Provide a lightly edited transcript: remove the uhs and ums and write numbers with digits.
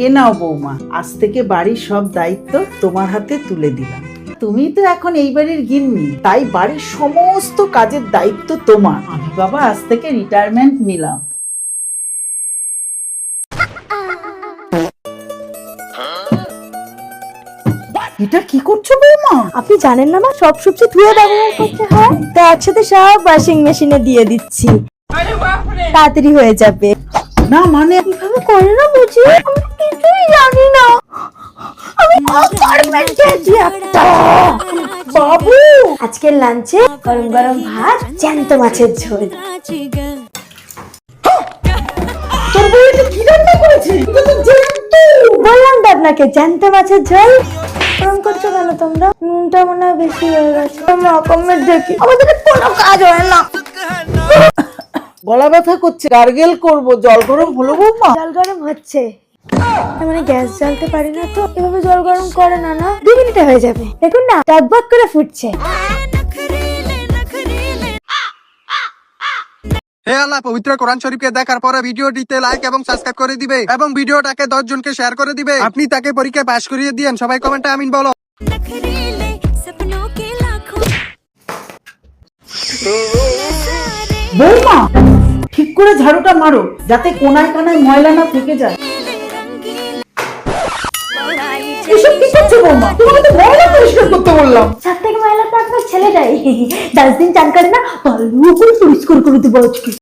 এ নাও বৌমা, আজ থেকে বাড়ির সব দায়িত্ব তোমার হাতে তুলে দিলাম। তুমি তো এখন এই বাড়ির গিন্নি, তাই বাড়ির সমস্ত কাজের দায়িত্ব তোমার। আমি বাবা আজ থেকে রিটায়ারমেন্ট নিলাম। এটা কি করছো বৌমা? আপনি জানেন না মা, সব সবজি ধুয়ে ব্যবহার করতে হয়, তা একসাথে সব ওয়াশিং মেশিনে দিয়ে দিচ্ছি, তাড়াতাড়ি হয়ে যাবে। না মানে কিভাবে করে না বুঝি, আমি কিছুই জানি না। আমি অফারমেন্ট খেয়েছি একটা। বাবু, আজকের লাঞ্চে গরম গরম ভাত, জ্যান্ত মাছের ঝোল। তোর বউ এটা কি রান্না করেছে? এটা তো জ্যান্ত। বললাম তো আপনাকে, জ্যান্ত মাছের ঝোল। গরম করছো কেন তোমরা? নুনটা মনে হয় বেশি হয়ে গেছে। তোমরা অকমেন্ট দেখি, আমাদের কোনো কাজ হয় না। গলা ব্যথা করছে, গার্গেল করব। জল গরম হলো বৌমা? জল গরম হচ্ছে, তার মানে গ্যাস জ্বালতে পারি না তো। এভাবে জল গরম করে না, 2 মিনিটে হয়ে যাবে। দেখুন না, টকবক করে ফুটছে। হে আল্লাহ, পবিত্র কোরআন শরীফকে দেখার পরে ভিডিওটিতে লাইক এবং সাবস্ক্রাইব করে দিবে এবং ভিডিওটাকে 10 জনকে শেয়ার করে দিবে। আপনি তাকে পরীক্ষায় পাশ করিয়ে দিয়েন। সবাই কমেন্টে আমিন বলো। বৌমা, ঠিক করে ঝাড়ুটা মারো, যাতে কোনায় কানায় ময়লা না থেকে যায়। এসব কি করছো বৌমা? তোমাকে তো ময়লা পরিষ্কার করতে বললাম। সব থেকে ময়লা তো আপনার ছেলেটাই। 10 দিন চান করে না, ভালো করে পরিষ্কার করে দেবো আজকে।